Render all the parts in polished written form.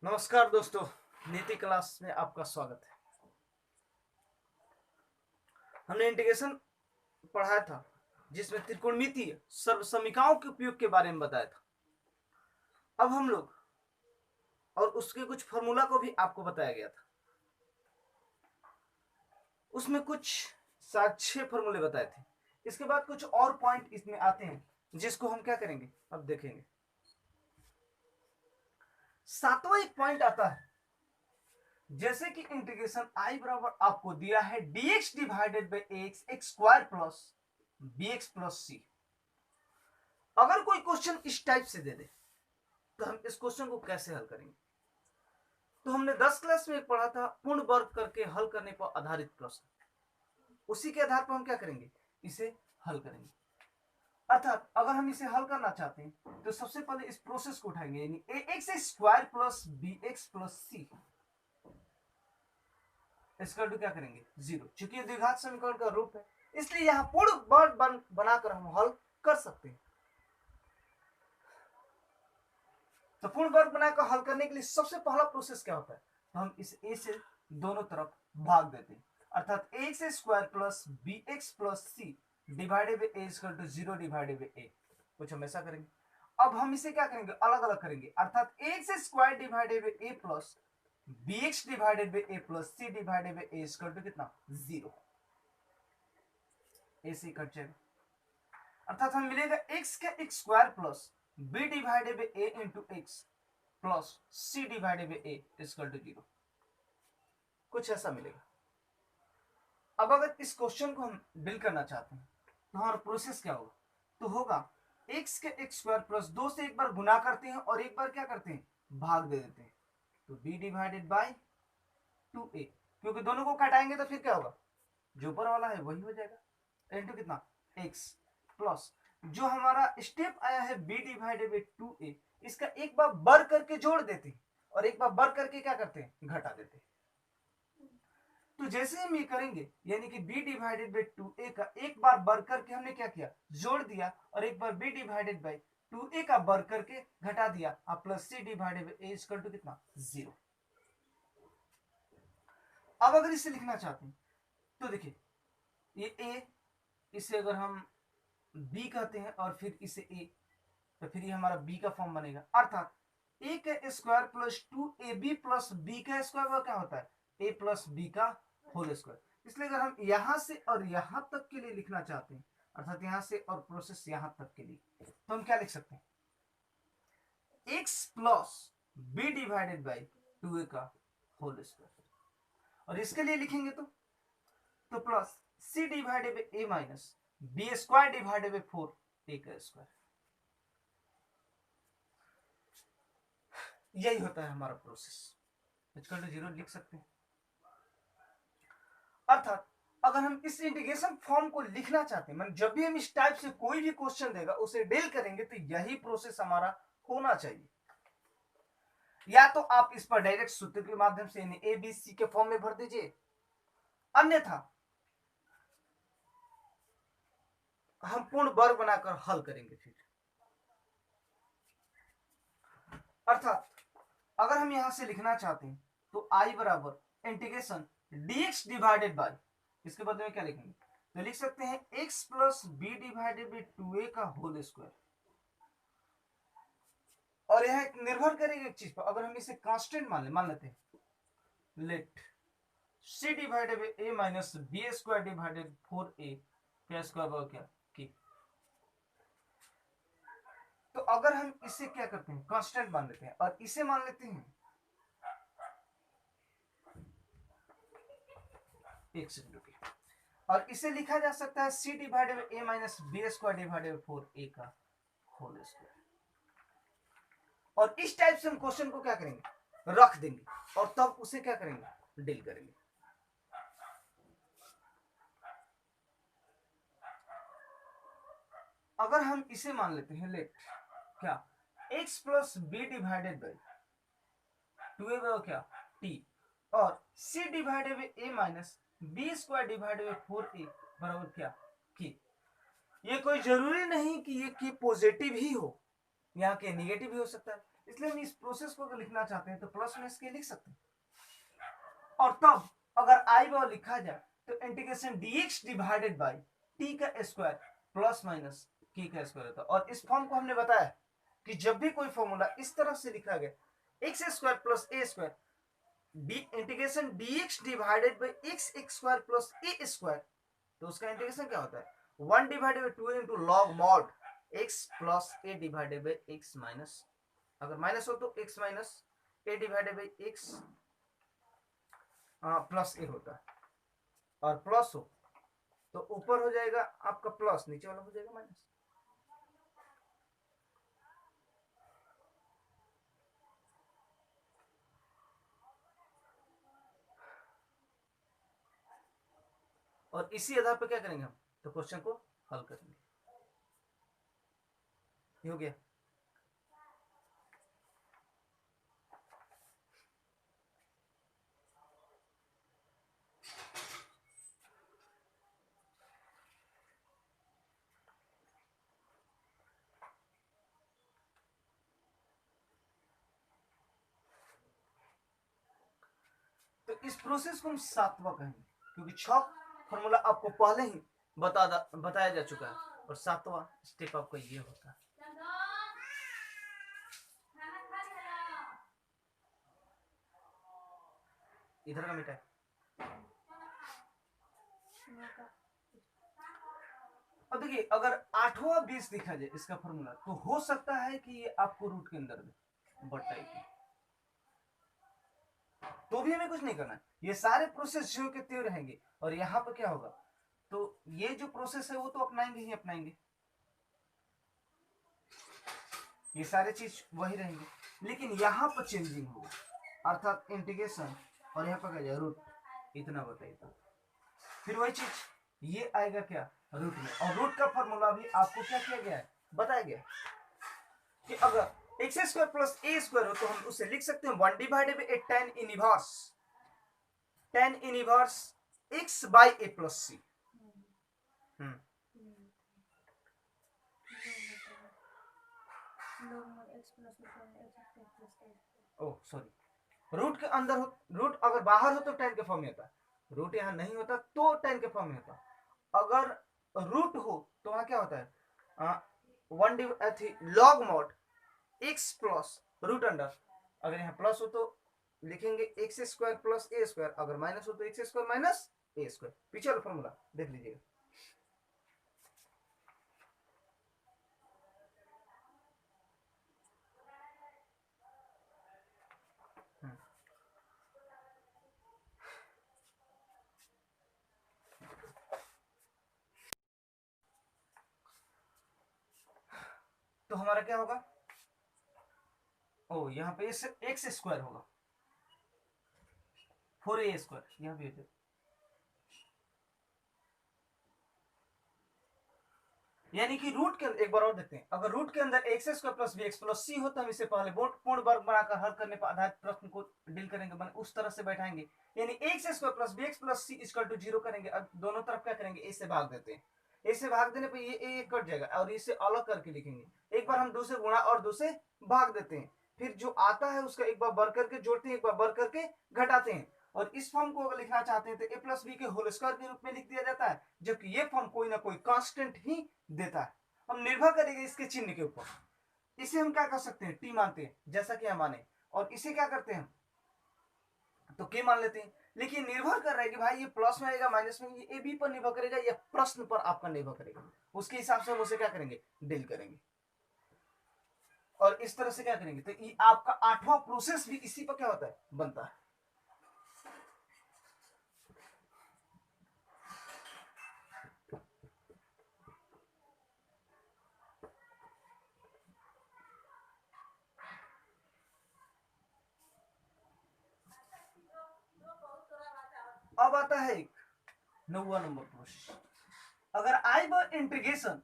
नमस्कार दोस्तों, नीति क्लास में आपका स्वागत है। हमने इंटीग्रेशन पढ़ाया था जिसमें त्रिकोणमितीय सर्वसमीकरणों के उपयोग के बारे में बताया था। अब हम लोग और उसके कुछ फॉर्मूला को भी आपको बताया गया था। उसमें कुछ 6 फॉर्मूले बताए थे। इसके बाद कुछ और पॉइंट इसमें आते हैं जिसको हम क्या करेंगे अब देखेंगे। 7वां एक पॉइंट आता है, जैसे कि इंटीग्रेशन आई बराबर आपको दिया है dx divided by x square plus bx plus c. अगर कोई क्वेश्चन इस टाइप से दे दे तो हम इस क्वेश्चन को कैसे हल करेंगे। तो हमने 10 क्लास में पढ़ा था पूर्ण वर्ग करके हल करने पर आधारित प्रश्न। उसी के आधार पर हम क्या करेंगे, इसे हल करेंगे। अर्थात अगर हम इसे हल करना चाहते हैं तो सबसे पहले इस प्रोसेस को उठाएंगे, यानी a x square plus b x plus c इसका क्या करेंगे 0, चूंकि ये द्विघात समीकरण का रूप है इसलिए यहां पूर्ण वर्ग बनाकर हम हल कर सकते हैं। तो पूर्ण वर्ग बनाकर हल करने के लिए सबसे पहला प्रोसेस क्या होता है, तो हम इस ए से दोनों तरफ भाग देते हैं। अर्थात a x square plus b x plus c divided by a equal to 0 divided by a, कुछ हम ऐसा करेंगे। अब हम इसे क्या करेंगे, अलग अलग करेंगे। अर्थात a x square divided by a plus b x divided by a plus c divided by a equal to कितना 0, ए से कट जाएगा। अर्थात हमें मिलेगा एक्स का square plus b divided by a into x plus c divided by a equal to 0, कुछ ऐसा मिलेगा। अब अगर इस क्वेश्चन को हम डील करना चाहते हैं तो हमारा प्रोसेस क्या होगा, तो होगा एक्स के एक्स स्क्वायर प्लस 2 से एक बार गुना करते हैं और एक बार क्या करते हैं भाग दे देते हैं, तो b डिवाइडेड बाई 2a, क्योंकि दोनों को घटाएंगे तो फिर क्या होगा, जो ऊपर वाला है वही हो जाएगा इंटू कितना x प्लस जो हमारा स्टेप आया है b डिवाइडेड बाई 2a, इसका एक बार बर करके जोड़ देते हैं और एक बार बर करके क्या करते हैं घटा देते हैं। तो जैसे हम ये करेंगे यानी कि b डिवाइडेड बाई 2a का एक बार बर करके हमने क्या किया जोड़ दिया और एक बार b डिवाइडेड बाई 2a का बर करके घटा दिया, अब plus c divided by a equal to कितना 0। अब अगर इसे लिखना चाहते हैं तो देखिए ये a, इसे अगर हम b कहते हैं और फिर इसे a, तो फिर ये हमारा b का फॉर्म बनेगा। अर्थात a का square plus 2ab plus b का स्क्वायर क्या होता है a प्लस b का होल स्क्वायर। इसलिए अगर हम यहां से और यहां तक के लिए लिखना चाहते हैं, अर्थात यहां से और प्रोसेस यहां तक के लिए, तो हम क्या लिख सकते हैं x plus b divided by 2a का होल स्क्वायर, और इसके लिए लिखेंगे तो plus c divided by a minus b square divided by 4a का स्क्वायर, यही होता है हमारा प्रोसेस। इक्वल टू 0 लिख सकते हैं। अर्थात अगर हम इस इंटीग्रेशन फॉर्म को लिखना चाहते हैं, मतलब जब भी हम इस टाइप से कोई भी क्वेश्चन देगा उसे डील करेंगे तो यही प्रोसेस हमारा होना चाहिए। या तो आप इस पर डायरेक्ट सूत्र के माध्यम से ए बी सी के फॉर्म में भर दीजिए, अन्यथा हम पूर्ण वर्ग बनाकर हल करेंगे। फिर अर्थात अगर हम यहां से लिखना चाहते हैं तो आई बराबर इंटीग्रेशन dx डिवाइडेड बाई, इसके बदले में क्या लिखेंगे, तो लिख सकते हैं x plus b divided by 2a का होल स्क्वायर। और यह निर्भर करेगा एक चीज पर, अगर हम इसे कांस्टेंट मान लेते हैं, let c divided by a minus b square divided 4a क्या स्क्वायर क्या की। तो अगर हम इसे क्या करते हैं कांस्टेंट मान लेते हैं और इसे मान लेते हैं एक सेकंड रुकिए, और इसे लिखा जा सकता है c divided by a minus b square divided by 4a का होल स्क्वायर। और इस टाइप से हम क्वेश्चन को क्या करेंगे रख देंगे और तब उसे क्या करेंगे डील करेंगे। अगर हम इसे मान लेते हैं लेट क्या x plus b divided by 2a क्या t और c divided by a minus b square divided by 4a बराबर क्या की। ये कोई जरूरी नहीं कि ये की पॉजिटिव ही हो, यहाँ के निगेटिव भी हो सकता है, इसलिए हम इस प्रोसेस को अगर लिखना चाहते हैं तो प्लस माइनस के लिख सकते हैं। और तब अगर आई बार लिखा जाए तो integration dx divided by T का स्क्वायर प्लस माइनस की का स्क्वायर होता है। और इस फॉर्म को हमने बताया कि जब भी कोई फॉर्मूला इस तरह से लिखा गया x square plus a square integration dx divided by x square plus a square, तो उसका इंटीग्रेशन क्या होता है 1 divided by 2 into log mod x plus a divided by x minus, अगर माइनस हो तो x minus a divided by x plus a होता है, और प्लस हो तो ऊपर हो जाएगा आपका प्लस, नीचे वाला हो जाएगा माइनस। और इसी आधार पर क्या करेंगे हम, तो क्वेश्चन को हल करेंगे। हो गया। तो इस प्रोसेस को हम सातवां कहेंगे, क्योंकि 6 फॉर्मूला आपको पहले ही बताया जा चुका है, और सातवां स्टेप आपका ये होता है। इधर का मिटा है। अब देखिए अगर 8वां बेस देखा जाए इसका फॉर्मूला, तो हो सकता है कि ये आपको रूट के अंदर दे बट टाइप की, तो भी हमें कुछ नहीं करना है, ये सारे प्रोसेस जो के त्यों रहेंगे। और यहाँ पर क्या होगा, तो ये जो प्रोसेस है वो तो अपनाएंगे ही अपनाएंगे, ये सारे चीज वही रहेंगे, लेकिन यहाँ पर चेंजिंग होगा, अर्थात इंटीग्रेशन, और यहाँ पर क्या जाए रूट, इतना बताइए। फिर वही चीज ये आएगा क्या रूट में, और रूट का फॉर्मूला भी आपको क्या किया गया है, बताया गया कि अगर x square plus a square हो तो हम उसे लिख सकते हैं 1 divided by tan inverse x by a plus c. Oh sorry, root के अंदर हो, रूट अगर बाहर हो तो tan के फॉर्म में होता है, रूट यहाँ नहीं होता तो tan के फॉर्म में होता। अगर रूट हो तो वहां क्या होता है 1 log mod x plus root under, अगर यहाँ प्लस हो तो लिखेंगे x square plus a square, अगर माइनस हो तो x square minus a square. पीछे वाला फॉर्मूला देख लीजिएगा। तो हमारा क्या होगा, ओ यहाँ पे एक्स स्क्वायर होगा 4a स्क्वायर, यहाँ पे यानी कि रूट के एक बार और देखते हैं, अगर रूट के अंदर x square plus b x plus c हो तो हम इसे पहले पूर्ण वर्ग बनाकर हल करने पर आधारित प्रश्न को डील करेंगे, मैंने उस तरह से बैठाएंगे, यानी x square plus b x plus c equal to 0 करेंगे। अब दोनों तरफ क्या करेंगे, ए से भाग देते हैं, ए से भाग देने पर ये ए कट जाएगा और इसे अलग करके लिखेंगे, एक बार हम 2 से गुणा और 2 से भाग देते हैं, फिर जो आता है उसका एक बार बढ़ करके जोड़ते हैं, एक बार बढ़ करके घटाते हैं, और इस फॉर्म को अगर लिखना चाहते हैं तो a प्लस बी के होल स्क्वायर के रूप में लिख दिया जाता है, जबकि ये फॉर्म कोई ना कोई कांस्टेंट ही देता है। हम निर्भर करेंगे इसके चिन्ह के ऊपर, इसे हम क्या कर सकते हैं टी मानते हैं जैसा कि हम माने, और इसे क्या करते हैं तो के मान लेते हैं, लेकिन निर्भर कर रहा है कि भाई ये प्लस में आएगा माइनस में, ये ए बी पर निर्भर करेगा या प्रश्न पर आपका निर्भर करेगा, उसके हिसाब से हम उसे क्या करेंगे डील करेंगे, और इस तरह से क्या करेंगे। तो ये आपका 8वां प्रोसेस भी इसी पर क्या होता है बनता है। अब आता है एक 9वां नंबर प्रोसेस, अगर आई बार integration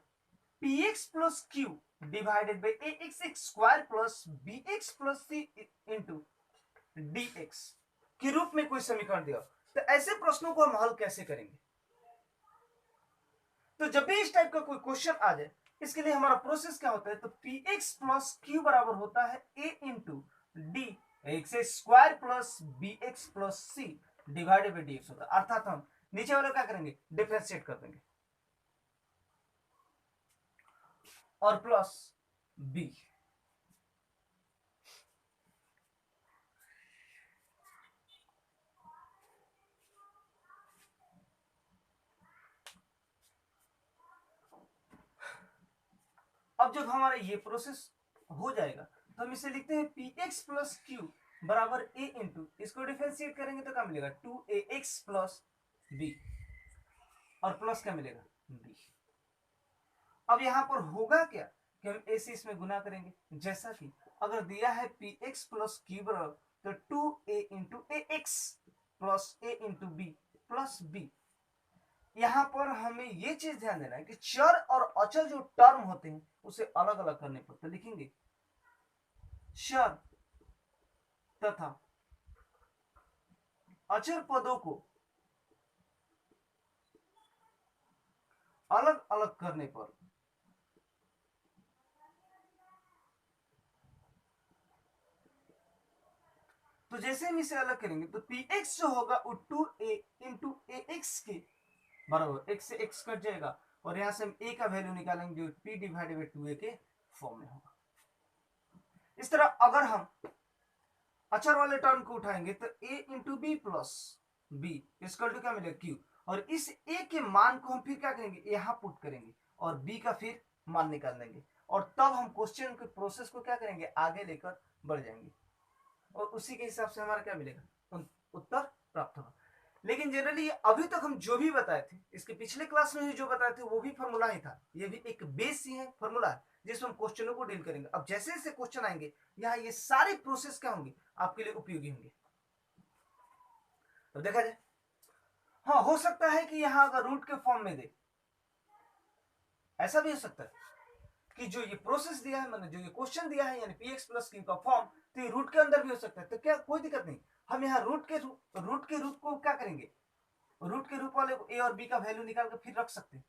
px plus q divided by a x square plus b x plus c into d x के रूप में कोई समीकरण दिया, तो ऐसे प्रश्नों को हम हल कैसे करेंगे। तो जब भी इस टाइप का कोई क्वेश्चन आ जाए इसके लिए हमारा प्रोसेस क्या होता है, तो पी एक्स प्लस क्यू बराबर होता है a into d x square plus b x plus c divided by d x होता है। अर्थात हम नीचे वाले क्या करेंगे, डिफरेंशिएट कर देंगे और प्लस बी। अब जब हमारा ये प्रोसेस हो जाएगा तो हम इसे लिखते हैं पी एक्स प्लस क्यू बराबर ए इंटू, इसको डिफरेंशिएट करेंगे तो क्या मिलेगा, 2ax प्लस बी और प्लस क्या मिलेगा, बी। अब यहां पर होगा क्या कि हम ए से इसमें गुना करेंगे, जैसा कि अगर दिया है पी एक्स प्लस क्यू बराबर तो 2a इंटू ए एक्स प्लस ए इंटू बी प्लस बी। यहां पर हमें ये चीज ध्यान देना है कि चर और अचर जो टर्म होते हैं उसे अलग अलग करने पड़ते, लिखेंगे चर तथा अचर पदों को अलग अलग करने पर तो जैसे हम इसे अलग करेंगे तो पी एक्स जो होगा वो 2a इंटू ए एक्स के बराबर, एक्स से एक्स कट जाएगा और यहां से हम ए का वैल्यू निकालेंगे जो पी डिवाइडेड बाई 2a के फॉर्म में होगा। इस तरह अगर हम अचर वाले टर्म को उठाएंगे तो a into b plus b equal to क्या मिलेगा, क्यू। और इस a के मान को हम फिर क्या करेंगे, यहां पुट करेंगे और b का फिर मान निकाल देंगे और तब हम क्वेश्चन के प्रोसेस को क्या करेंगे, आगे लेकर बढ़ जाएंगे और उसी के हिसाब से हमारा क्या मिलेगा, उत्तर प्राप्त होगा। लेकिन जनरली अभी तक हम जो भी बताए थे, इसके पिछले क्लास में भी जो बताए थे वो भी फॉर्मूला ही था, ये भी एक बेस ही है, फॉर्मूला है जिसमें हम क्वेश्चनों को डील करेंगे। अब जैसे जैसे क्वेश्चन आएंगे यहाँ ये सारे प्रोसेस क्या होंगे, आपके लिए उपयोगी होंगे। तो देखा जाए, हाँ हो सकता है कि यहाँ अगर रूट के फॉर्म में दे, ऐसा भी हो सकता है कि जो ये प्रोसेस दिया है, मैंने जो ये क्वेश्चन दिया है यानी पी एक्स प्लस क्यू का फॉर्म, तो ये रूट के अंदर भी हो सकता है, तो क्या कोई दिक्कत नहीं, हम यहाँ रूट के रूप को क्या करेंगे, रूट के रूप वाले ए और बी का वैल्यू निकाल कर फिर रख सकते हैं।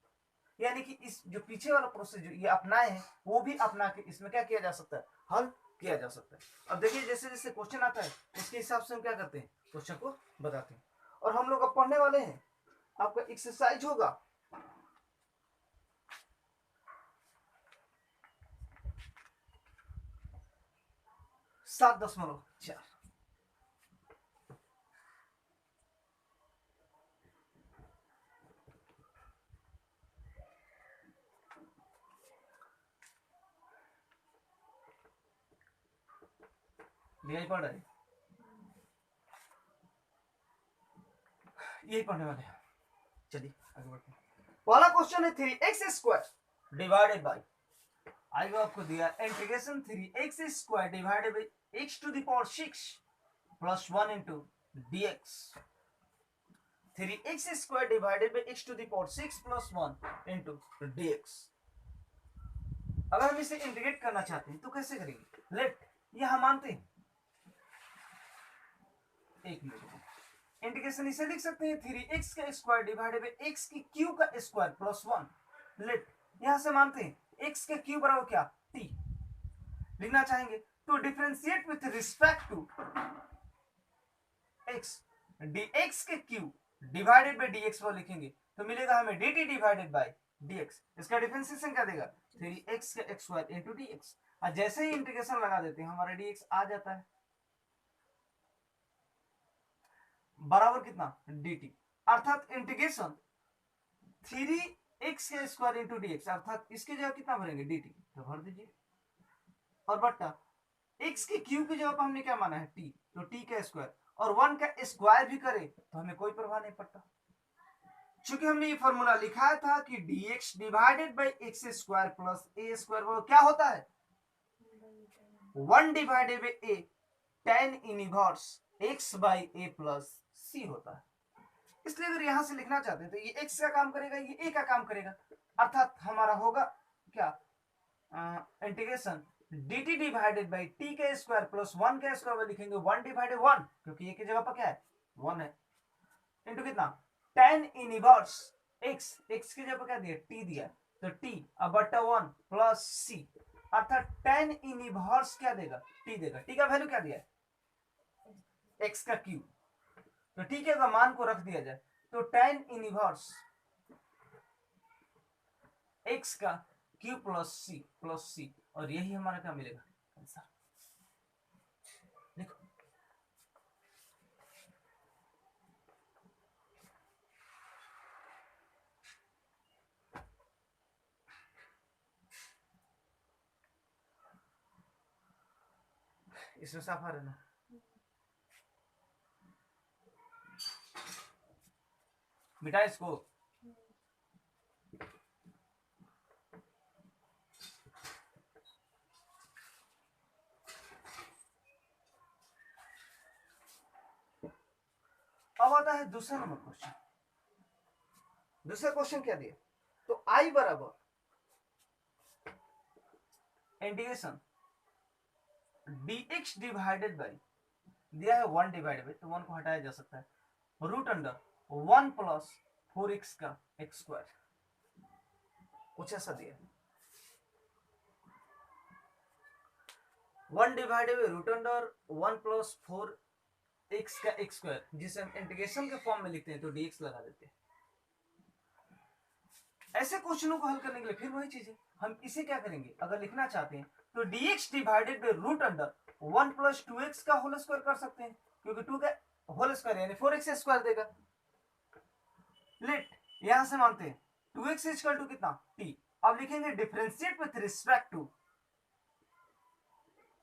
यानी कि इस जो पीछे वाला प्रोसेस जो ये अपनाए हैं वो भी अपना के इसमें क्या किया जा सकता है, हल किया जा सकता है। अब देखिए जैसे जैसे क्वेश्चन आता है उसके हिसाब से हम क्या करते हैं, क्वेश्चन को बताते हैं। और हम लोग अब पढ़ने वाले हैं, आपका एक्सरसाइज होगा 7.4। यही पढ़ रहे, यही पढ़ने वाले हैं। चलिए आगे बढ़ते हैं। पहला क्वेश्चन है 3x² डिवाइडेड बाई, आएगा आपको दिया integration 3x² divided by x to the power 6 plus 1 into dx। 3x² divided by x to the power 6 plus 1 into dx। अगर हम इसे इंटीग्रेट करना चाहते हैं तो कैसे करेंगे, लेट ये हम मानते हैं, एक मिनट इंटीग्रेशन इसे लिख सकते हैं 3x का स्क्वायर डिवाइडेड बाई x की क्यू का स्क्वायर प्लस 1। लेट यहां से मानते हैं x के क्यू बराबर क्या, t लिखना चाहेंगे तो differentiate with respect to x, dx के क्यू डिवाइडेड बाई dx वो लिखेंगे तो मिलेगा हमें dt डिवाइडेड बाई dx। इसका डिफरेंशिएशन क्या देगा, 3x का स्क्वायर इनटू dx। और जैसे ही इंटीग्रेशन लगा देते हैं हमारा dx आ जाता है बराबर कितना, dt। अर्थात इंटीग्रेशन 3x के स्क्वायर इंटू dx, अर्थात इसके जगह कितना भरेंगे, dt तो भर दीजिए और बट्टा x के क्यू की जगह पर हमने क्या माना है, t, तो t का स्क्वायर और 1 का स्क्वायर भी करे तो हमें कोई प्रभाव नहीं पड़ता। चूंकि हमने ये फॉर्मूला लिखा था कि dx divided by x square plus a square वो क्या होता है, 1 divided by a tan inverse x by a plus c होता है। इसलिए अगर यहां से लिखना चाहते हैं तो ये x का काम करेगा, ये a का काम करेगा, अर्थात हमारा होगा क्या, integration dt divided by t का स्क्वायर प्लस 1 का स्क्वायर लिखेंगे 1 डिवाइडेड 1 क्योंकि a की जगह पर क्या है 1 है, इंटू कितना tan इनवर्स x, x की जगह पर क्या दिया, t दिया तो टी अब बट्टा 1 प्लस सी, अर्थात tan इनवर्स क्या देगा, टी देगा। टी का वैल्यू क्या दिया है, एक्स का क्यूब। तो टी के अगर मान को रख दिया जाए तो tan इनवर्स एक्स का क्यूब प्लस सी, और यही हमारा क्या मिलेगा आंसर। देखो इसमें साफा रहना, मिटा इसको। अब आता है दूसरा नंबर क्वेश्चन। दूसरा क्वेश्चन क्या दिया, तो आई बराबर इंटीग्रेशन dx डिवाइडेड बाई, दिया है 1 डिवाइडेड बाई, तो 1 को हटाया जा सकता है, रूट अंडर 1 प्लस 4x का एक्स स्क्वायर, कुछ ऐसा दिया है। 1 divided by root under 1 plus 4x का एक्स स्क्वायर, जिसे हम इंटीग्रेशन के फॉर्म में लिखते हैं तो dx लगा देते हैं। ऐसे क्वेश्चनों को हल करने के लिए फिर वही चीज है, हम इसे क्या करेंगे, अगर लिखना चाहते हैं तो dx divided by root under 1 plus 2x का होल स्क्वायर कर सकते हैं, क्योंकि 2 का होल स्क्वायर यानी 4x स्क्वायर देगा। लेट यहां से मानते हैं 2x इक्वल टू कितना t, अब लिखेंगे differentiate with respect to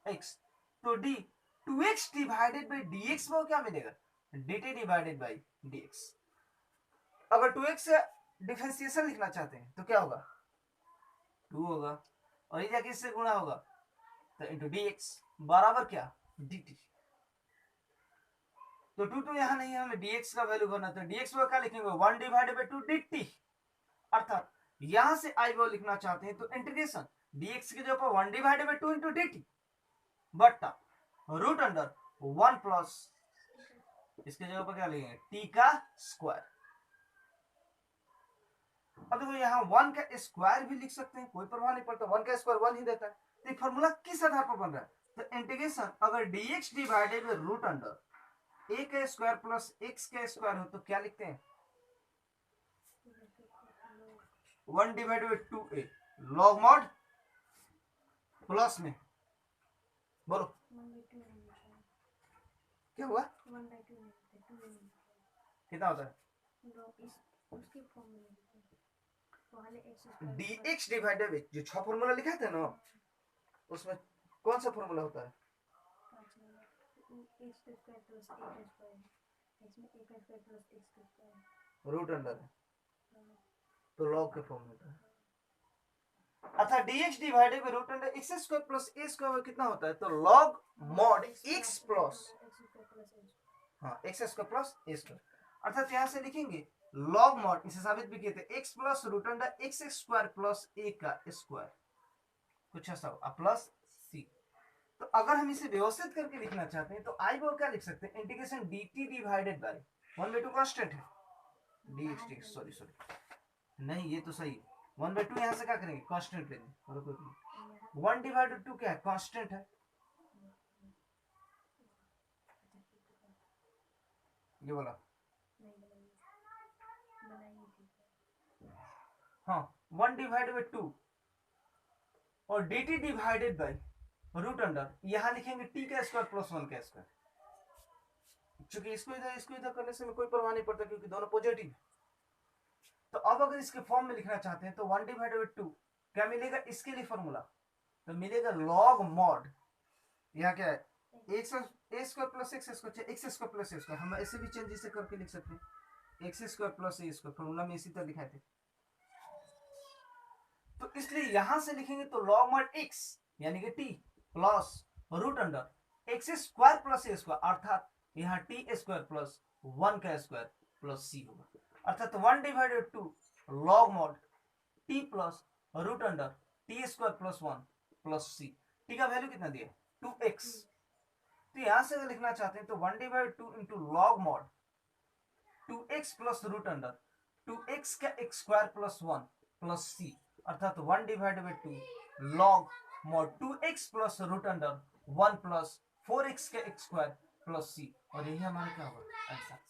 x, तो d 2x divided by dx वो क्या मिलेगा, dt डिवाइडेड बाई dx। अगर 2x से डिफरेंशिएशन लिखना चाहते हैं तो क्या होगा, 2 होगा, और ये जाके इससे गुणा होगा तो इंटू dx बराबर क्या dt। तो 2 यहां नहीं है, हमें dx का वैल्यू करना, तो dx को क्या लिखेंगे 1 डिवाइडेड बाई 2 dt, अर्थात यहां से आई वो लिखना चाहते हैं तो इंटीग्रेशन dx के जो ऊपर 1 डिवाइडेड बाई 2 इंटू dt बट्टा रूट अंडर 1 प्लस इसके जगह पर क्या लिखेंगे t का स्क्वायर। अब देखो यहाँ 1 का स्क्वायर भी लिख सकते हैं, कोई परवाह नहीं पड़ता, 1 का स्क्वायर 1 ही देता है। तो ये फॉर्मूला किस आधार पर बन रहा है, तो इंटीग्रेशन अगर dx divided by root under a का स्क्वायर प्लस x का स्क्वायर हो तो क्या लिखते हैं 1 divided by 2a log mod plus में, बोलो क्या हुआ, कितना होता है dx डिवाइडेड बाई, जो 6 फॉर्मूला लिखा था ना उसमें कौन सा फॉर्मूला होता है, रूट अंडर है तो लॉग के फॉर्म में होता है, अर्थात dx divided by root under x square plus a square कितना होता है, तो लॉग मॉड x प्लस हाँ x square plus a square, अर्थात यहां से लिखेंगे लॉग मॉड, इसे साबित भी किए थे x plus root under x square plus a का स्क्वायर, कुछ ऐसा होगा प्लस c। तो अगर हम इसे व्यवस्थित करके लिखना चाहते हैं तो आई वो क्या लिख सकते हैं integration dt divided by 1/2 constant है dx, सॉरी नहीं ये तो सही है, 1/2 यहां से क्या करेंगे कांस्टेंट लेंगे, और कोई 1 डिवाइडेड 2 क्या है कांस्टेंट है, ये बोला हाँ 1 डिवाइडेड बाई 2 और dt divided by root under, यहां लिखेंगे t का स्क्वायर प्लस 1 का स्क्वायर, क्योंकि इसको इधर करने से कोई परवाह नहीं पड़ता क्योंकि दोनों पॉजिटिव। तो अब अगर इसके फॉर्म में लिखना चाहते हैं तो 1 डिवाइडेड बाई 2 क्या मिलेगा, इसके लिए फॉर्मूला तो मिलेगा लॉग मॉड, यहाँ क्या है a square plus x square, x square plus a square, हम ऐसे भी चेंज इसे करके लिख सकते हैं x square plus a square, formula में इसी तरह लिखाए थे। तो इसलिए यहां से लिखेंगे तो लॉग मॉड x यानी कि t plus root under x square plus a square, अर्थात यहाँ टी स्क्वायर प्लस 1 का स्क्वायर प्लस सी होगा, अर्थात 1 divided 2 log mod t plus root under t square plus 1 plus C, t का वैल्यू कितना दिया 2x। तो यहां से अगर लिखना चाहते हैं तो 1 divide 2 into log mod 2x plus root under 2x का x square plus 1 plus c, अर्थात 1 divided by 2 log mod 2x plus root under 1 plus 4x का एक्स स्क्वायर प्लस c, और यही हमारा क्या होगा आंसर।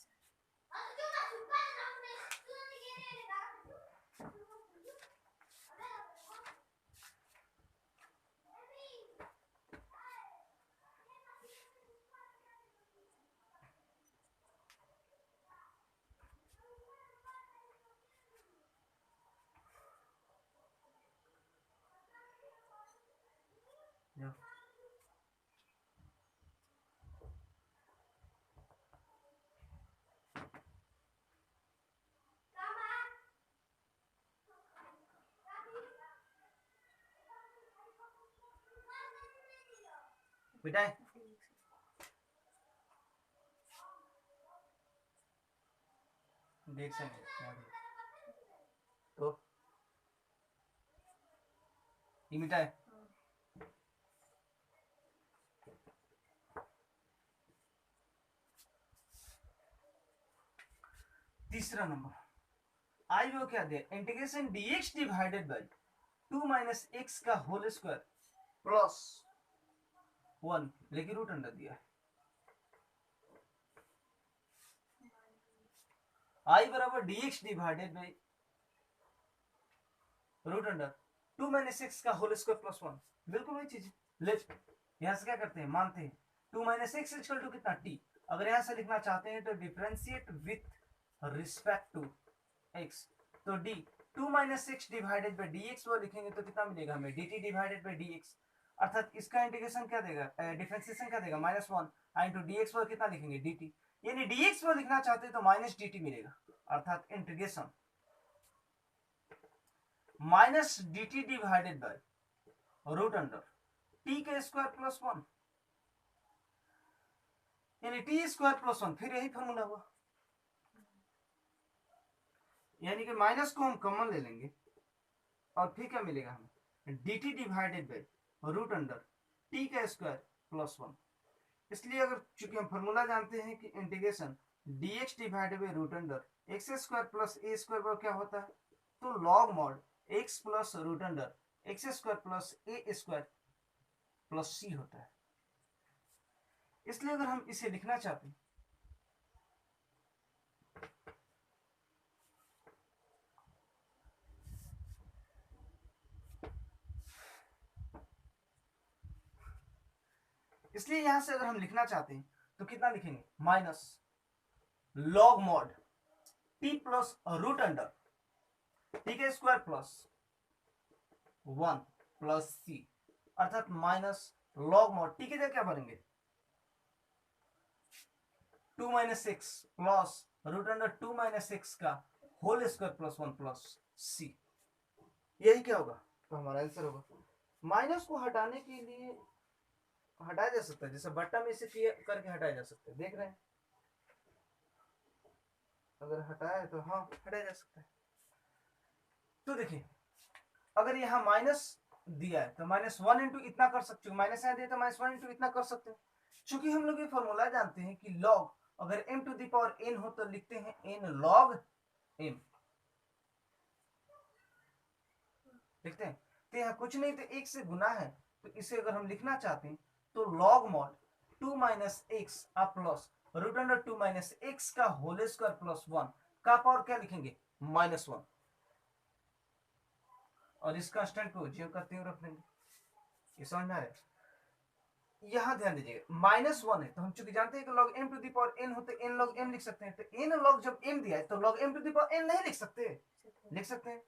बेटा देख सकते तो ये मिटाए तीसरा नंबर आई वो क्या दिया, integration dx divided by 2 minus x का होल स्क्वायर प्लस 1, लेकिन रूट अंडर दिया है। आई बराबर dx divided by root under 2 minus x का होल स्क्वायर प्लस 1, बिल्कुल वही चीज। लेफ्ट यहां से क्या करते हैं, मानते हैं 2 माइनस एक्स इक्वल टू कितना t। अगर यहां से लिखना चाहते हैं तो differentiate with respect to x, तो d 2 minus x divided by dx वो लिखेंगे तो कितना मिलेगा हमें, dt डिवाइडेड बाई dx, अर्थात इसका इंटीग्रेशन क्या देगा, डिफरेंशिएशन क्या देगा -1 इनटू dx वो कितना लिखेंगे dt, यानी dx वो लिखना चाहते हैं तो माइनस dt मिलेगा, अर्थात integration minus dt divided by root under t का स्क्वायर प्लस 1, यानी t स्क्वायर प्लस 1, फिर यही फॉर्मूला हुआ, यानी कि माइनस को हम कॉमन ले लेंगे और फिर क्या मिलेगा हमें, dt divided by root under t का स्क्वायर प्लस 1। इसलिए अगर चूंकि हम फॉर्मूला जानते हैं कि integration dx divided by root under x square plus a square क्या होता है, तो log mod x plus root under x square plus a square plus c होता है। इसलिए अगर हम इसे लिखना चाहते हैं इसलिए यहां से अगर हम लिखना चाहते हैं तो कितना लिखेंगे, minus log mod t plus root under t का स्क्वायर प्लस 1 प्लस सी, अर्थात माइनस लॉग मॉड टी की जगह क्या भरेंगे 2 minus x plus root under 2 minus x का whole square plus 1 plus c, यही क्या होगा, तो हमारा आंसर होगा। माइनस को हटाने के लिए हटाया जा सकता है, जैसे बट्टा में से करके हटाया जा सकता है, देख रहे हैं, अगर हटाया है तो हाँ हटाया जा सकता है। तो देखिए अगर यहाँ माइनस दिया है तो -1 इंटू इतना कर सकते हो, माइनस यहाँ दिया तो -1 इंटू इतना कर सकते हो। चूंकि हम लोग ये फॉर्मूला जानते हैं कि लॉग अगर m to the power n हो तो लिखते हैं n log m, लिखते हैं, तो यहाँ कुछ नहीं तो एक से गुना है, तो इसे अगर हम लिखना चाहते हैं तो log mod 2 minus x plus root under 2 minus x का होल स्क्वायर प्लस 1 का पावर क्या लिखेंगे -1, और इस कांस्टेंट को 0 करते हुए रख देंगे, ये समझ में आ रहा है। यहां ध्यान दीजिएगा -1 है तो हम चूंकि जानते हैं कि log m to the power n होते n log m लिख सकते हैं, तो n log जब m दिया है तो log m to the power n नहीं लिख सकते, लिख सकते हैं।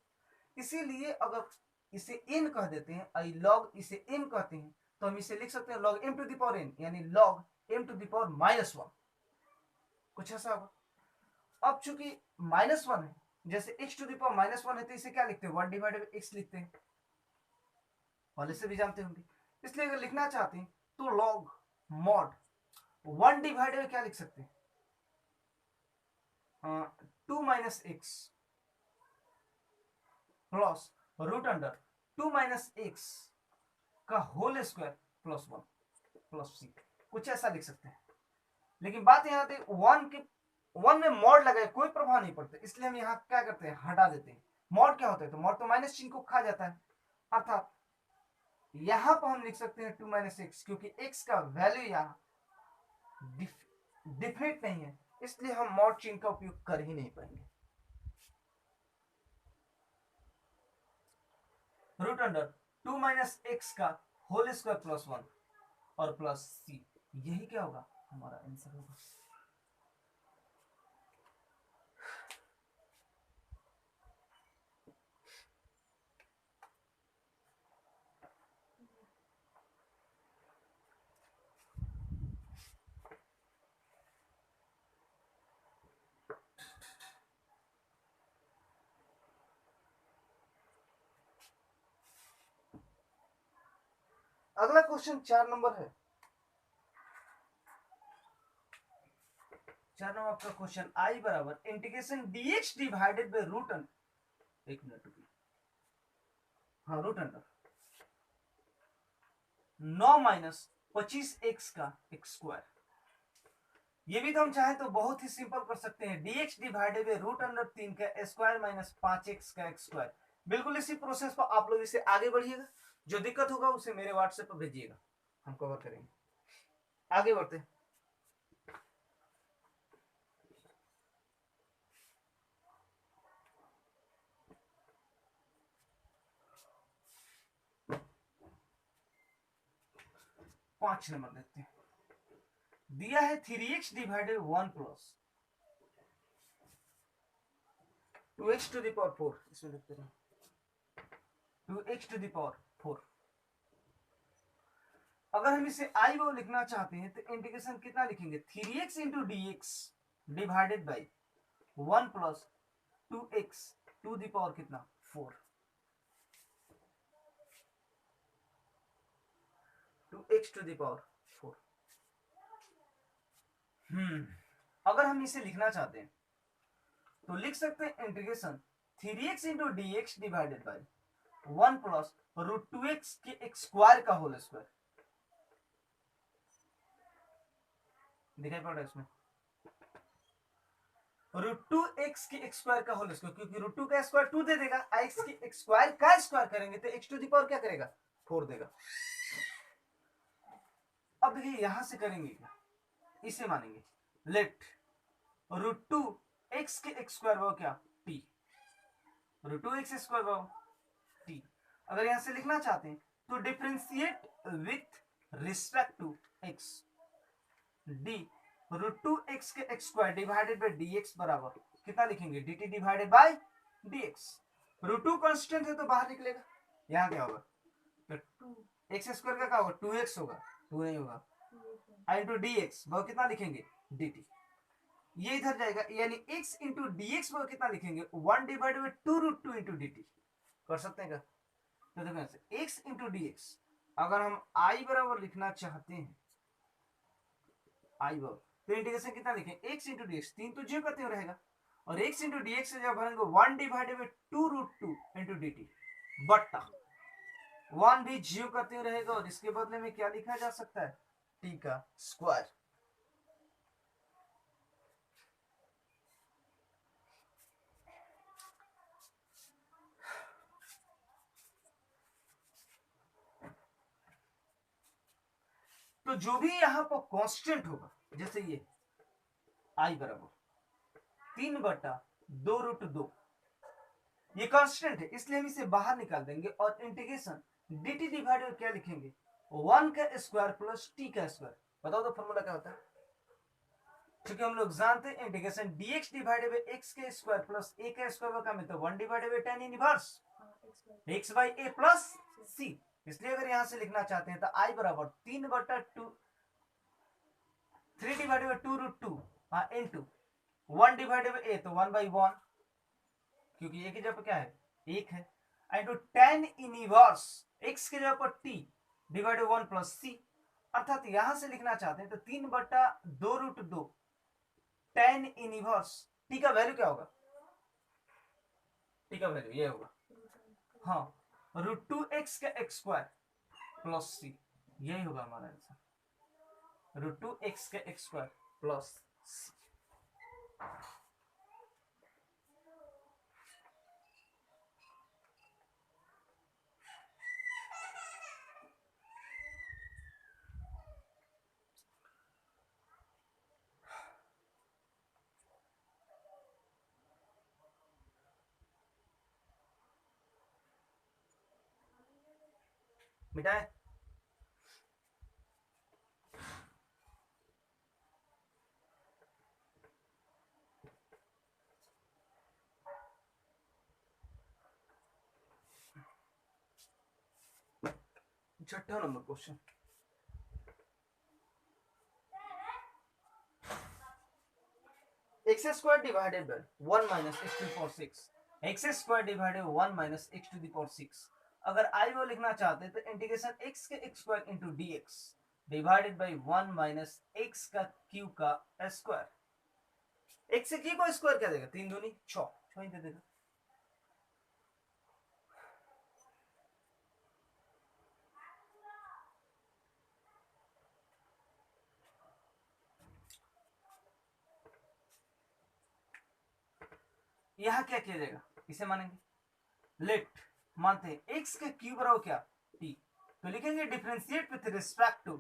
इसीलिए अगर इसे n कह देते हैं आई log इसे m कहते हैं तो हम इसे लिख सकते हैं log m to the power n, यानी log m to the power -1, कुछ ऐसा होगा। अब चूंकि -1 है, जैसे x टू द पावर -1 है तो इसे क्या लिखते हैं 1 डिवाइडेड बाई x लिखते हैं, पहले से भी जानते होंगे। इसलिए अगर लिखना चाहते हैं तो लॉग मॉड 1 डिवाइडेड बाई क्या लिख सकते हैं 2 minus x plus root under 2 minus x का whole square plus 1 plus c, कुछ ऐसा लिख सकते हैं। लेकिन बात यहाँ आती है 1 में मॉड लगाए कोई प्रभाव नहीं पड़ता, इसलिए हम यहाँ क्या करते हैं हटा देते हैं, मॉड क्या होता है, तो मॉड तो माइनस चिन्ह को खा जाता है, अर्थात यहां पर हम लिख सकते हैं 2 माइनस एक्स, क्योंकि एक्स का वैल्यू यहाँ डिफिनिट नहीं है, इसलिए हम मॉड चिन्ह का उपयोग कर ही नहीं पाएंगे। रूट अंडर 2 माइनस एक्स का होल स्क्वायर प्लस 1 और प्लस सी, यही क्या होगा हमारा आंसर होगा। अगला क्वेश्चन 4 नंबर है। 4 नंबर का क्वेश्चन, आई बराबर integration dx divided by root under, एक मिनट रुकिए, हाँ रूट अंडर 9 माइनस 25x का एक्स स्क्वायर, ये भी तो हम चाहे तो बहुत ही सिंपल कर सकते हैं, dx divided by root under 3 का स्क्वायर माइनस 5x का एक्स स्क्वायर। बिल्कुल इसी प्रोसेस पर आप लोग इसे आगे बढ़िएगा, जो दिक्कत होगा उसे मेरे व्हाट्सएप पर भेजिएगा, हम कवर करेंगे। आगे बढ़ते हैं। पांच नंबर देखते हैं, दिया है 3x divided 1 plus 2x to the power 4, इसमें लिखते हैं 2x टू द पावर 4। अगर हम इसे आई वो लिखना चाहते हैं तो इंटीग्रेशन कितना लिखेंगे, 3x into d x divided by 1 plus 2x to the power कितना 4, 2x टू द पावर 4। अगर हम इसे लिखना चाहते हैं तो लिख सकते हैं integration 3x into d x divided by 1 plus root 2x के एक स्क्वायर का होल स्क्वायर, दिखाई पड़ रहा है इसमें, रूट 2x के एक्स स्क्वायर का होल स्क्वायर, क्योंकि रूट 2 का स्क्वायर 2 दे देगा, x के एक्स स्क्वायर का स्क्वायर करेंगे तो x टू द पावर क्या करेगा 4 देगा। अब देखिए यहां से करेंगे क्या, इसे मानेंगे, लेट रूट 2 एक्स के एक्स स्क्वायर वो क्या t, रूट 2 एक्स स्क्वायर वो t। अगर यहां से लिखना चाहते हैं तो differentiate with respect to x, d root 2 x के x square divided by d x बराबर कितना लिखेंगे, d t divided by d x. Root 2 constant है तो बाहर निकलेगा, यहाँ क्या होगा, तो एक्स स्क्वायर का क्या होगा 2x होगा, 2 नहीं होगा, इंटू डी एक्स वो कितना लिखेंगे डी टी, ये इधर जाएगा, यानी x इंटू डी एक्स वो कितना लिखेंगे 1 divided by 2 root 2 into d t. कर सकते हैं क्या, तो देखो x इंटू डी एक्स, अगर हम i बराबर लिखना चाहते हैं, i बराबर तो इंटीग्रेशन कितना लिखें x इंटू डी एक्स, 3 तो जीरो करते हुए रहेगा, और x इंटू डी एक्स से जब भरेंगे 1 divided by 2 root 2 into d t, बट्टा 1 भी जीरो करते हुए रहेगा, और इसके बदले में क्या लिखा जा सकता है t का स्क्वायर। तो जो भी यहां पर कांस्टेंट होगा, जैसे ये i बराबर 3 बट्टा 2 रूट 2, ये कांस्टेंट है इसलिए हम इसे बाहर निकाल देंगे, और इंटीग्रेशन dt डिवाइडेड क्या लिखेंगे 1 का स्क्वायर प्लस t का स्क्वायर। बताओ तो फॉर्मूला क्या होता है, क्योंकि हम लोग जानते हैं integration dx divided by x के स्क्वायर प्लस a का स्क्वायर का मिलता है 1 divided by tan inverse x by a plus c। इसलिए अगर यहां से लिखना चाहते हैं तो i बराबर 3 बटा 2 3 divided by 2 root 2 into 1 divided by a तो 1 बाई 1, क्योंकि a की जगह पर क्या है 1 है, इंटू tan इनवर्स x की जगह पर t डिवाइडेड 1 प्लस c, अर्थात यहां से लिखना चाहते हैं तो 3 बटा 2 रूट 2 tan इनवर्स t का वैल्यू क्या होगा, t का वैल्यू ये होगा हाँ रूट 2 एक्स का एक्स स्क्वायर प्लस सी, यही होगा हमारा आंसर, रूट 2 एक्स का एक्स स्क्वायर प्लस सी। मिटाए। छठा number question, x square divided by 1 minus x to the power 6, x square divided 1 minus x to the power 6। अगर I वो लिखना चाहते हैं तो इंटीग्रेशन एक्स के x square into d x divided by 1 minus x का Q का square. X से क्यू का स्क्वायर क्या देगा, 3 दूनी 6, 6 ही दे देगा। यहां क्या किया जाएगा, इसे मानेंगे, लेट मानते हैं एक्स का क्यू बराबर क्या, टी, तो लिखेंगे differentiate with respect to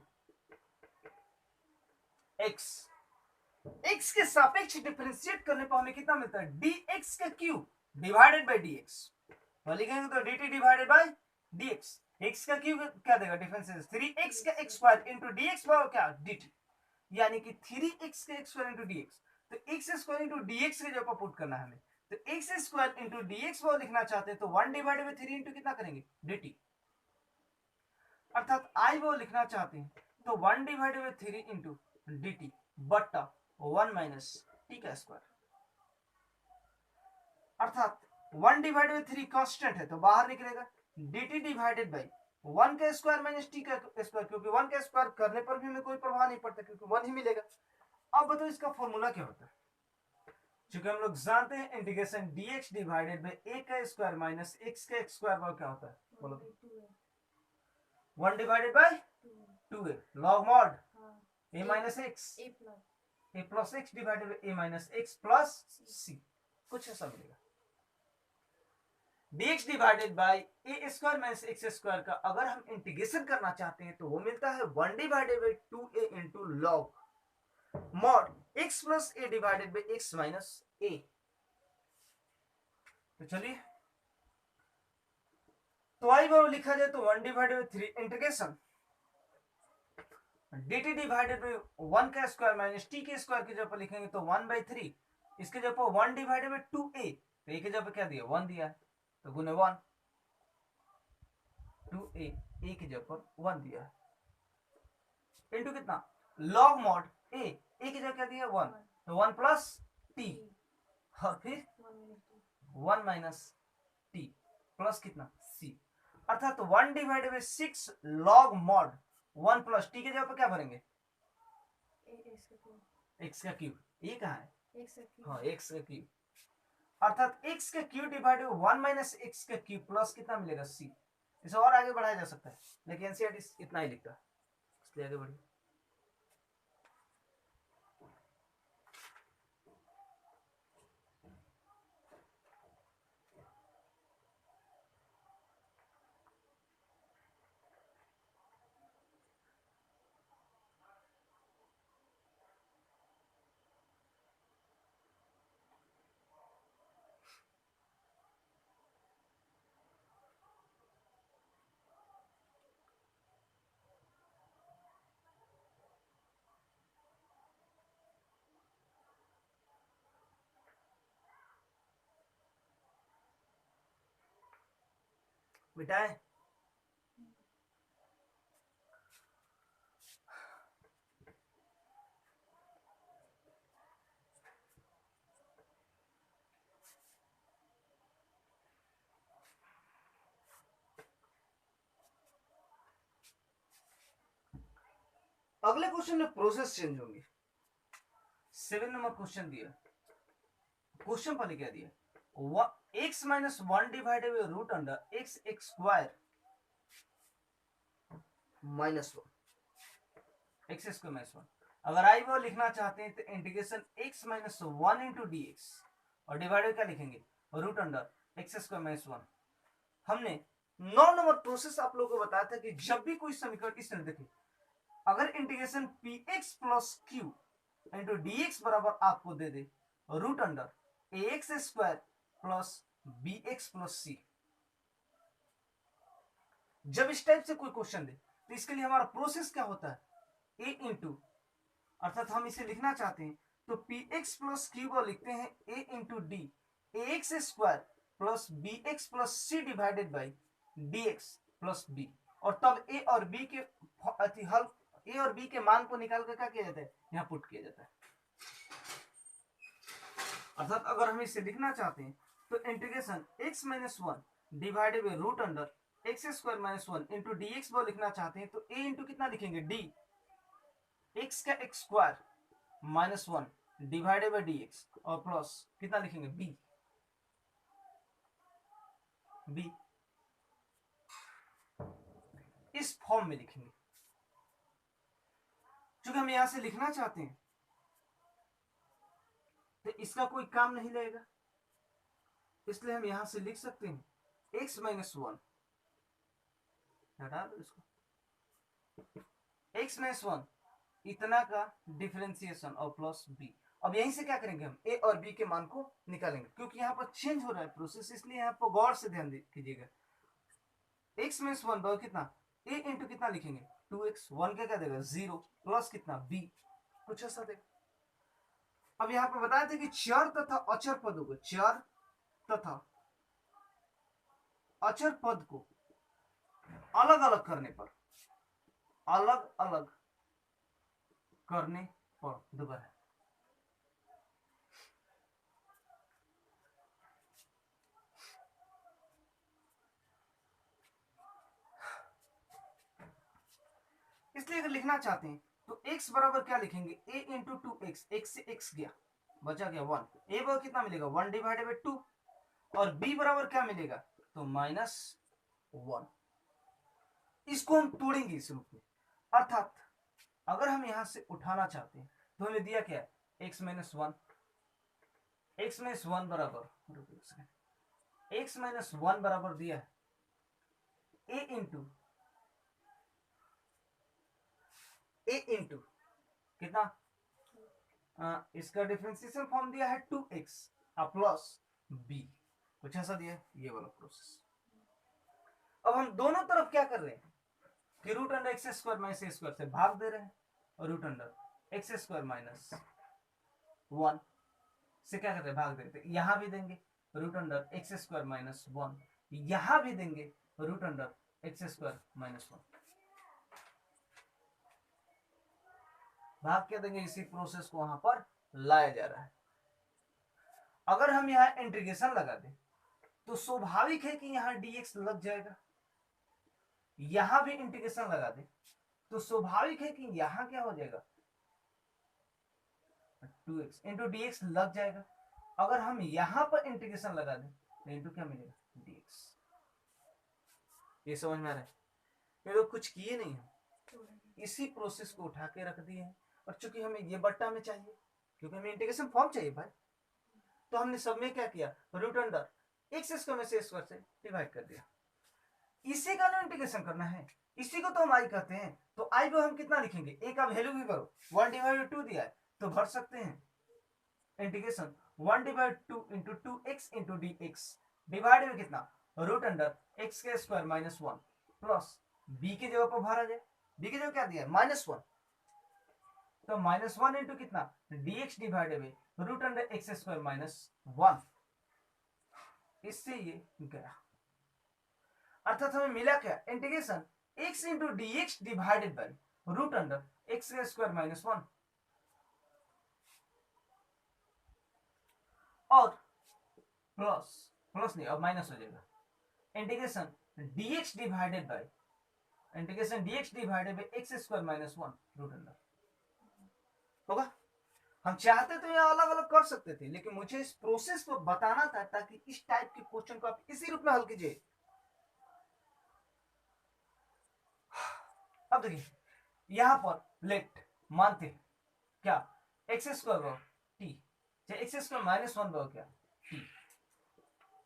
x. X के सापेक्ष डिफरेंशिएट करने पर हमें कितना मिलता है, डी एक्स का cube divided by d x, तो लिखेंगे तो d t divided by d x. X का क्यूब क्या देगा, डिफरेंशिएट 3x का x square into d x बराबर क्या, डी टी, यानी कि 3x का x square into d x, तो x square into d x के जगह पुट करना है हमें, तो x square into d x वो लिखना चाहते हैं तो 1 डिवाइडेड बाई 3 इंटू कितना करेंगे, डी टी, अर्थात आई वो लिखना चाहते हैं तो 1 divided by 3 into d t बट्टा 1 माइनस टी का स्क्वायर, अर्थात 1 डिवाइडेड बाई 3 कांस्टेंट है तो बाहर निकलेगा dt डिवाइडेड बाई 1 का स्क्वायर माइनस टी का स्क्वायर, क्योंकि 1 का स्क्वायर करने पर भी हमें कोई प्रभाव नहीं पड़ता क्योंकि 1 ही मिलेगा। अब बताओ इसका फॉर्मूला क्या होता है, क्योंकि हम लोग जानते हैं integration dx divided by a का स्क्वायर माइनस x का स्क्वायर वो क्या होता है, बोलो तो 1 divided by 2a log mod a minus x a plus x divided by a minus x plus c, कुछ ऐसा मिलेगा। dx divided by A square minus x square का अगर हम इंटीग्रेशन करना चाहते हैं तो वो मिलता है 1 divided by 2a into log mod x plus a divided by x minus a. तो चलिए तो आई बार लिखा जाए तो 1 divided by 3 integration dt divided by 1 का स्क्वायर माइनस टी के स्क्वायर की जगह पर लिखेंगे तो 1 बाई 3, इसके जगह पर 1 डिवाइडेड बाई 2a, तो a की जगह पर क्या दिया 1 दिया है तो गुने 1 2a, a की जगह पर 1 दिया है इंटू कितना लॉग मॉड a की जगह क्या दिया 1, तो 1 प्लस t और फिर 1 माइनस t प्लस कितना c, अर्थात 1 divided by 6 log mod 1 plus T के जगह पर क्या भरेंगे x का क्यूब, ये कहाँ है हाँ x का क्यूब, अर्थात x का क्यूब डिवाइडेड 1 माइनस x का क्यूब प्लस कितना मिलेगा c। इसे और आगे बढ़ाया जा सकता है लेकिन एनसीईआरटी इतना ही लिखता है, इसलिए आगे बढ़िए। मिटाए अगले क्वेश्चन में प्रोसेस चेंज होंगी। 7 नंबर क्वेश्चन दिया, क्वेश्चन पर क्या दिया x minus 1 divided by root under x x square minus 1 x square minus 1। अगर आई वो लिखना चाहते हैं तो integration x minus 1 into d x और डिवाइडेड क्या लिखेंगे root under x square minus 1। हमने 9 नंबर प्रोसेस आप लोगों को बताया था कि जब भी कोई समीकरण इस तरह देखिए, अगर integration p x plus q into d x बराबर आपको दे दे root under a x square plus b x plus c, जब इस टाइप से कोई क्वेश्चन दे तो इसके लिए हमारा प्रोसेस क्या होता है, ए इंटू, अर्थात हम इसे लिखना चाहते हैं तो पी एक्स प्लस क्यू को लिखते हैं a into d a x square plus b x plus c divided by d x plus b, और तब ए और बी के हल, ए और बी के मान को निकाल कर क्या किया जाता है, यहाँ पुट किया जाता है। अर्थात अगर हम इसे लिखना चाहते हैं तो integration x minus one divided by root under x square minus one into d x वो लिखना चाहते हैं तो a इंटू कितना लिखेंगे डी एक्स का x square minus one divided by d x और प्लस कितना लिखेंगे b, b इस फॉर्म में लिखेंगे। चूंकि हम यहां से लिखना चाहते हैं तो इसका कोई काम नहीं लगेगा, इसलिए हम यहां से लिख सकते हैं x माइनस वन, हटा दो इसको, x माइनस वन इतना का डिफरेंशिएशन और प्लस b। अब यहीं से क्या करेंगे, हम a और b के मान को निकालेंगे, क्योंकि यहाँ पर चेंज हो रहा है प्रोसेस, इसलिए यहाँ पर गौर से ध्यान कीजिएगा। x माइनस वन बराबर कितना, a इंटू कितना लिखेंगे 2x, वन क्या देगा 0 प्लस कितना b, कुछ ऐसा देगा। अब यहाँ पे बताया था कि चर तथा अचर पदों को, चर तथा अचर पद को अलग अलग करने पर, अलग अलग करने पर, दोबारा इसलिए अगर लिखना चाहते हैं तो x बराबर क्या लिखेंगे a into two x, x से x गया बचा गया वन, a बराबर कितना मिलेगा वन डिवाइडेड बाई टू, और b बराबर क्या मिलेगा तो माइनस वन। इसको हम तोड़ेंगे इस रूप में, अर्थात अगर हम यहां से उठाना चाहते हैं तो हमें दिया क्या है x minus one, x minus one बराबर, x माइनस वन बराबर दिया है a इंटू कितना, इसका डिफरेंशिएशन फॉर्म दिया है 2x प्लस b, कुछ ऐसा दिया है ये वाला प्रोसेस। अब हम दोनों तरफ क्या कर रहे हैं कि root under x square minus a square से भाग दे रहे हैं, और root under x square minus one से क्या करते हैं भाग देते हैं, यहां भी देंगे root under x square minus one, यहां भी देंगे root under x square minus one, भाग क्या देंगे, इसी प्रोसेस को वहां पर लाया जा रहा है। अगर हम यहां इंटीग्रेशन लगा दें तो स्वाभाविक है कि यहां dx लग जाएगा, यहां भी इंटीग्रेशन लगा दें तो स्वाभाविक है कि यहां क्या हो जाएगा 2x इंटू dx लग जाएगा। अगर हम यहां पर इंटीग्रेशन लगा दें तो इंटू क्या मिलेगा dx। ये समझ में आ रहा है, ये लोग कुछ किए नहीं है, इसी प्रोसेस को उठा के रख दिए हैं। और चूंकि हमें ये बट्टा में चाहिए, क्योंकि हमें इंटीग्रेशन फॉर्म चाहिए भाई, तो हमने सब में क्या किया रूट अंडर एक्स स्क्वायर में से स्क्वायर से डिवाइड कर दिया। इसी का ना इंटीग्रेशन करना है, इसी को तो हम आई कहते हैं, तो आई को हम कितना लिखेंगे, ए का वैल्यू भी करो, वन डिवाइड टू दिया है तो भर सकते हैं integration one divide two into two x into d x divide में कितना रूट अंडर एक्स के square minus one plus b की जगह पर भरा जाए, बी की जगह क्या दिया माइनस वन, तो माइनस वन इंटू कितना dx divided by root under x square minus one, इससे ये गया। अर्थात हमें मिला क्या integration x into dx divided by root under x square minus one, और प्लस प्लस नहीं अब माइनस हो जाएगा integration dx divided by integration dx divided by x square minus one root under होगा। हम चाहते तो ये अलग अलग कर सकते थे, लेकिन मुझे इस प्रोसेस को बताना था ताकि इस टाइप के क्वेश्चन को आप इसी रूप में हल कीजिए। अब देखिए यहां पर लेट मानते हैं क्या एक्स स्क्वायर टी, चाहे एक्स स्क्वायर माइनस वन क्या टी,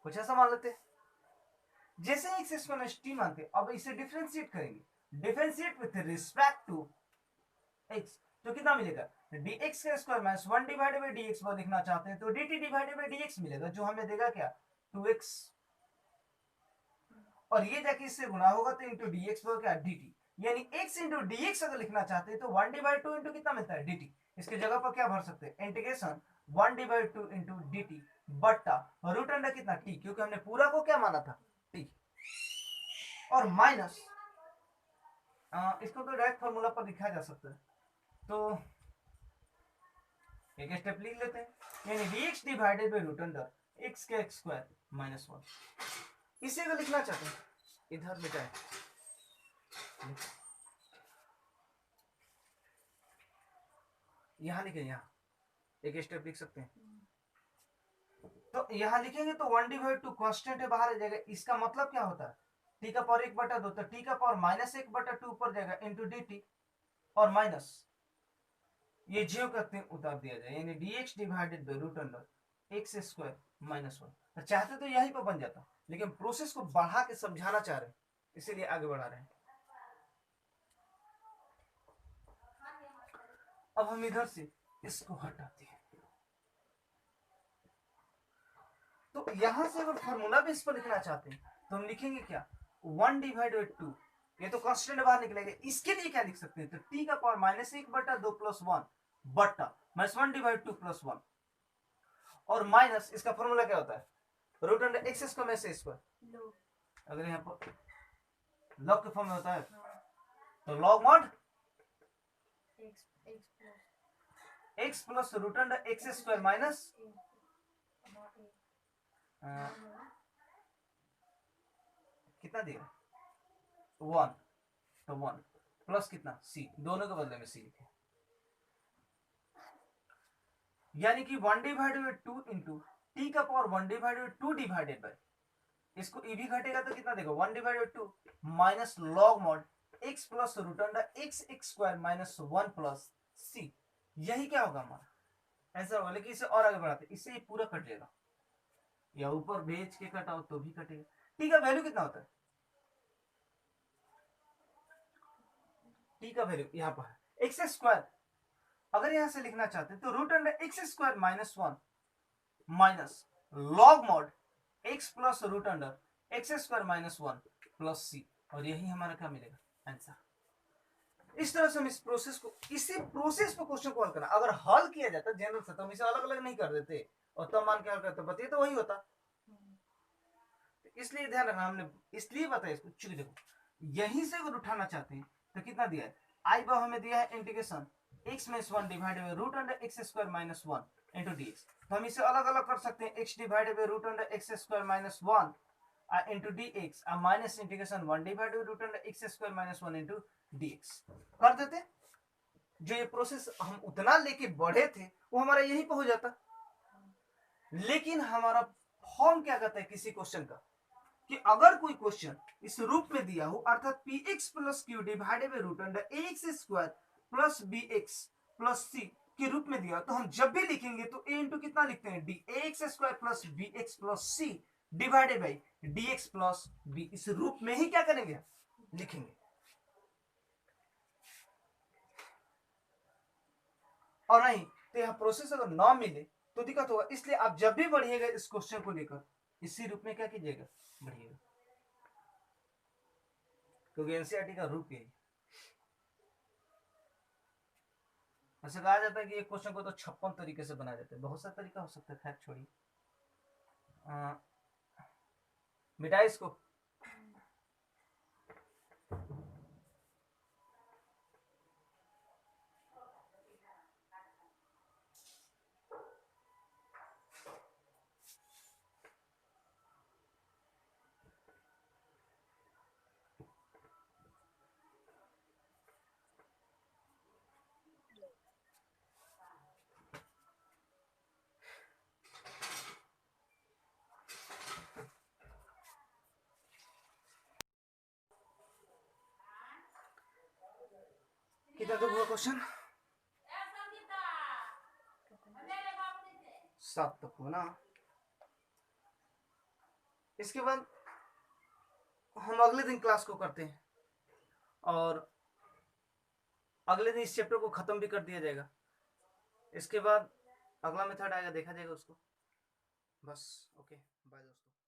कुछ ऐसा मान लेते हैं। जैसे एक्स स्क्वायर टी मानते, अब इसे डिफरेंशिएट करेंगे, differentiate with respect to x, तो कितना मिलेगा dx का square minus one divided by dx वो लिखना चाहते हैं तो dt डिवाइडेड बाई dx मिलेगा, जो हमें देगा क्या 2x, और ये जाके इससे गुना होगा तो इंटू डी एक्स क्या डी टी, यानी x इंटू डी एक्स अगर लिखना चाहते हैं तो 1/2 इंटू कितना मिलता है dt, इसके जगह पर क्या भर सकते हैं इंटीग्रेशन 1/2 इंटू dt बट्टा रूट अंडर कितना t, क्योंकि हमने पूरा को क्या माना था t, और माइनस इसको तो डायरेक्ट फॉर्मूला पर लिखा जा सकता है, तो एक स्टेप लिख लेते हैं, यानी dx divided by root under x के x स्क्वायर माइनस 1। इसे अगर लिखना चाहते हैं इधर मिटाएं, यहां लिखें, यहाँ एक स्टेप लिख सकते हैं, तो यहां लिखेंगे तो 1/2 कांस्टेंट है बाहर आ जाएगा, इसका मतलब क्या होता है t का पावर 1/2, तो t का पावर -1/2 ऊपर जाएगा इंटू dt, और माइनस ये जीरो करते हैं उतार दिया जाए, यानी dx divided by root under x square minus 1। तो चाहते तो यहीं पर बन जाता, लेकिन प्रोसेस को बढ़ा के समझाना चाह रहे हैं, इसीलिए आगे बढ़ा रहे हैं। अब हम इधर से इसको हटाते हैं, तो यहां से अगर फॉर्मूला भी इस पर लिखना चाहते हैं तो हम लिखेंगे क्या 1/2, ये तो कांस्टेंट बाहर निकलेगा, इसके लिए क्या लिख सकते हैं, तो t का पावर -1/2 + 1 बट्टा -1/2 + 1, और माइनस इसका फॉर्मूला क्या होता है रूट अंडर एक्स स्क्वायर में से स्क्वायर, अगर यहाँ पर लॉग के फॉर्म में होता है तो log mod x plus root under x square minus कितना दिया 1, तो 1 प्लस कितना c, दोनों के बदले में c लिखे, यानी कि 1/2 इंटू टी का पावर 1/2 डिवाइडेड बाय, इसको e भी घटेगा तो कितना देगा 1/2 minus log mod x plus root under x square minus 1 plus c, यही क्या होगा हमारा, ऐसा होगा, लेकिन इसे और आगे बढ़ाते, इससे ये पूरा कट जाएगा, या ऊपर भेज के कटाओ तो भी कटेगा। टी का वैल्यू कितना होता है, टी का वैल्यू यहाँ पर है एक्स स्क्वायर, अगर यहां से लिखना चाहते हैं तो root under x square minus 1 minus log mod x plus root under x square minus 1 plus c, और यही हमारा क्या मिलेगा आंसर। इस तरह से हम इस प्रोसेस को, इसी प्रोसेस पर क्वेश्चन को हल करना, अगर हल किया जाता जनरल से तो हम इसे अलग अलग नहीं कर देते और तब मान के हल करते, बताइए तो वही होता, इसलिए ध्यान रखना, हमने इसलिए बताया इसको, चूंकि देखो यहीं से अगर उठाना चाहते हैं तो कितना दिया है, आई बार हमें दिया है integration x minus 1 divided by root under x square minus 1 into dx, तो हम इसे अलग अलग कर सकते हैं, x divided by root under x square minus 1 into dx minus integration 1 divided by root under x square minus 1 into dx कर देते, जो ये प्रोसेस हम उतना लेके बढ़े थे वो हमारा यहीं पे हो जाता, लेकिन हमारा फॉर्म क्या कहता है किसी क्वेश्चन का, कि अगर कोई क्वेश्चन इस रूप में दिया हो, अर्थात p x plus q divided by root under a x square plus b x plus c के रूप में दिया, तो हम जब भी लिखेंगे तो ए इंटू कितना लिखते हैं d a x square plus b x plus c divided by d x plus b, इस रूप में ही क्या करेंगे लिखेंगे, और नहीं तो यह प्रोसेस अगर ना मिले तो दिक्कत होगा, इसलिए आप जब भी बढ़िएगा इस क्वेश्चन को लेकर इसी रूप में क्या कीजिएगा बढ़िएगा, क्योंकि एनसीईआरटी का रूप यही। ऐसे कहा जाता है कि एक क्वेश्चन को तो 56 तरीके से बनाया जाता है, बहुत सा तरीका हो सकता है, खैर छोड़िए, मिटाइए इसको। कितना तक हुआ क्वेश्चन, 7 तक हुआ ना। इसके बाद हम अगले दिन क्लास को करते हैं और अगले दिन इस चैप्टर को खत्म भी कर दिया जाएगा, इसके बाद अगला मेथड आएगा देखा जाएगा उसको, बस ओके बाय दोस्तों।